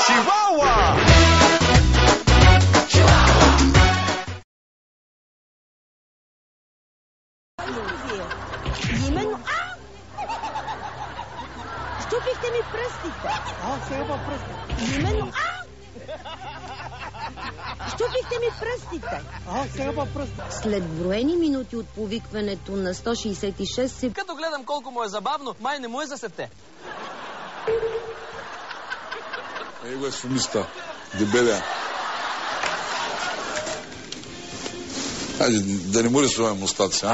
Чивауа! Именно... Щупихте ми пръстите. Сега пръстите. Именно... Щупихте ми пръстите. Сега пръстите. След броени минути от повикването на 166 се... Като гледам колко му е забавно, май не му е за сърце. Ей го е сумиста. Дебеля. Хайде, да не му рисуваме мустаци,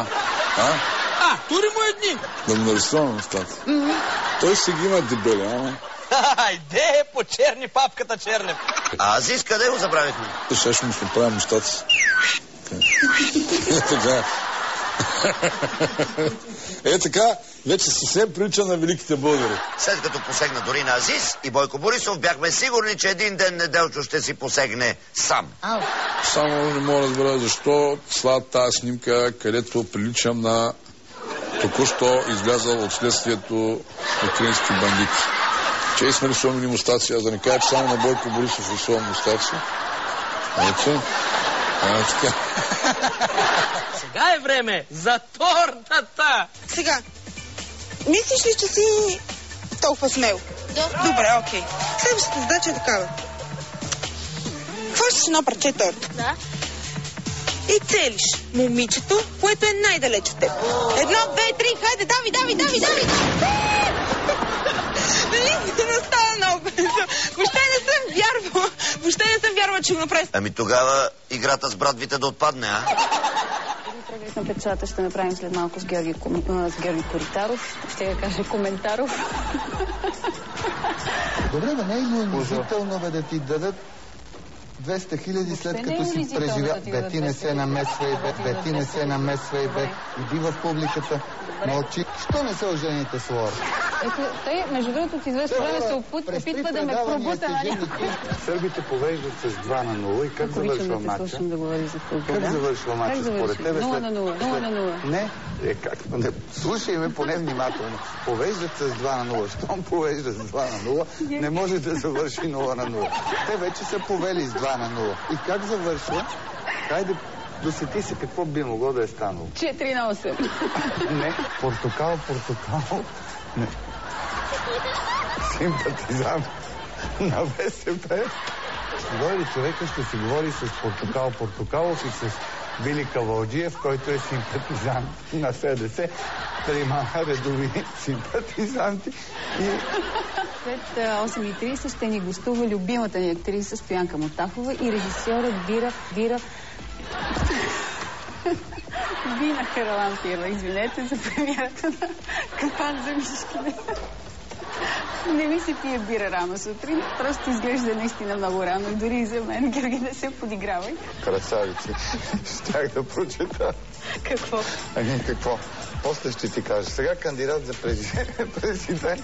Тури му едни. Да му нарисуваме мустаци. Той си ги има дебеля, ама. Айде, по черни папката Чернев. Азис, къде го забравихме? Сега ще му се правим мустаци. Така. Така, вече съвсем прилича на великите българи. След като посегна дори на Азис и Бойко Борисов, бяхме сигурни, че един ден Неделчо ще си посегне сам. Само не мога да разбера защо слагат тази снимка, където приличам на току-що излязъл от следствието украински бандити. Че сме рисуваме мустаци, аз да не кажа, че само на Бойко Борисов рисувам мустаци. Така. Сега е време за тортата. Сега, мислиш ли, че си толкова смел? Да. Добре, окей. Следващата задача е такава. Хващаш едно парче торт. Да. И целиш момичето, което е най-далеч от теб. 1, 2, 3, хайде, дави! Не става много бързо. Въобще не съм вярвала, че го направи. Ами тогава играта с братвите да отпадне, Преглед на печата ще направим след малко с Георги Коритаров. Ще я кажа Коментаров. Добре, не е унизително да ти дадат 200 хиляди след като си преживя. Ти не се намесвай, бе. Иди в публиката. Мълчи. Що не се ожените с Лора? Ето, той, между другото, от известно време се опитва да ме пробута, нали? Сърбите повеждат с 2-0 и как завършва матча? Слушам да говори за футбол. Как завършва матча според тебе? 0-0. Не, не. Слушай ме поне внимателно. Повеждат с 2-0. Щом повеждат с 2-0, не може да завърши 0-0. Те вече са повели с 2-0. И как завършва? Хайде, досети се какво би могло да е станало. 4-8. Не, Портокал. Не. Симпатизант на БСП. Ще дойде човека, ще си говори с Портокалов и с Вили Кавалджиев, който е симпатизант на СДС. Трима редови симпатизанти. И... След 8:30 ще ни гостува любимата ни актриса Стоянка Мотахова и режисьорът Вина Харалампиева. Извинете за премиерата на Капан за мишките. Не ми се пие бира рано сутрин. Просто изглежда наистина много рано. Дори и за мен, Георги, не се подигравай. Красавици. Щях да прочета. Какво? Ами какво? После ще ти кажа. Сега кандидат за президент.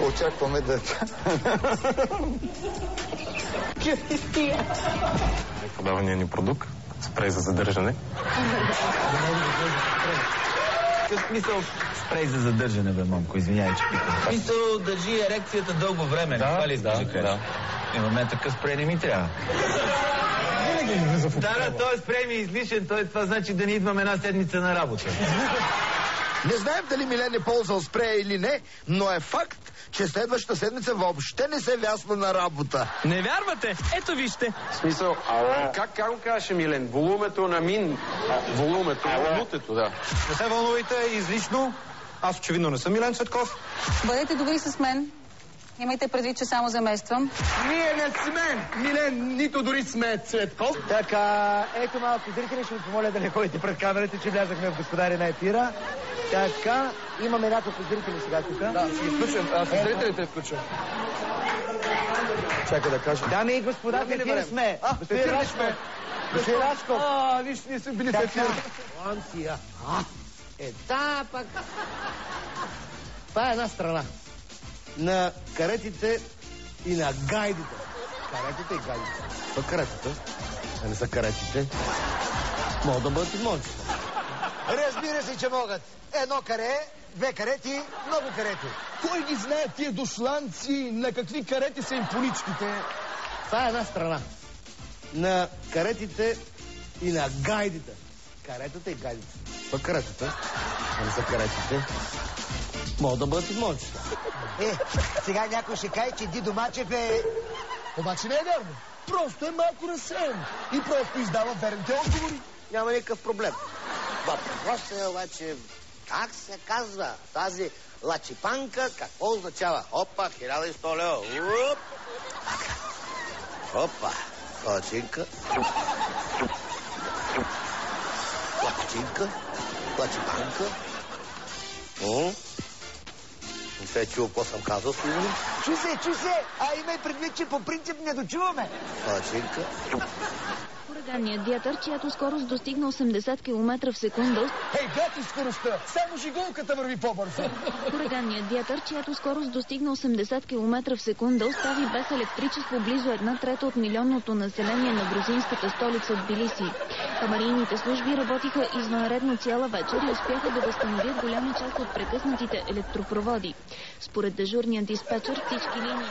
Очакваме да... Георги, стига. Подавания ни продукт. Спрей за задържане. Какъв смисъл спрей за задържане, бе, мамко? Извинявай, че питам. Смисъл държи ерекцията дълго време. Това ли искаш да кажеш? Мен такъв спрей не ми трябва. Да, той спрей ми е излишен. Това значи да не идвам една седмица на работа. Не знаем дали Милен е ползвал спрея или не, но е факт, че следващата седмица въобще не се вясва на работа. Не вярвате? Ето вижте. В смисъл, как го казваше Милен? Волумето на мин. Волумето на мутето, да. Не се вълнувайте, излишно. Аз очевидно не съм Милен Цветков. Бъдете добри с мен. Имайте предвид, че само замествам. Ние не сме Милен, нито дори сме Цветков. Така, ето малко зрители, ще ви помоля да не ходите пред камерите, че влязахме в господари на ефира. Така, имаме няколко зрители сега тук. Да, ще ги включвам. Аз зрителите включвам. Чакай да кажа. Дами и господа, в ефир сме. Господин Рашков. Господин Рашков. Виж, ние сме били в ефир. Лансия. Да, пак. Това е една страна. На каретите и на гайдите. Каретите и гайдите. Това каретите, а не са каретите. Могат да бъдат и множество. Разбира се, че могат. Едно каре, две карети, много карети. Кой ги знае тия дошланци, на какви карети са им поличките? Това е една страна. На каретите и на гайдите. Каретата и гайдите. Па каретата, а не са каретите. Могат да бъдат и мончета. Сега някой ще каже, че Дидо Мачев е... Обаче не е вярно. Просто е малко разсеян. И просто издава верните отговори. Няма никакъв проблем. Въпросът е обаче, как се казва тази лачипанка, какво означава? Опа, 1100 лева. Опа, лачинка. Лачипанка. Не се е чул какво съм казал, сигурно? Чуй се, а имай предвид, че по принцип не дочуваме. Лачинка. Ураганният вятър, чиято скорост достигна 80 км в секунда... Хей, гледай скоростта! Само жиголката върви по-бързо! Ураганният вятър, чиято скорост достигна 80 км в секунда, остави без електричество близо 1/3 от милионното население на грузинската столица Тбилиси. Аварийните служби работиха извънредно цяла вечер и успяха да възстановят голяма част от прекъснатите електропроводи. Според дежурния диспетчер, всички линии...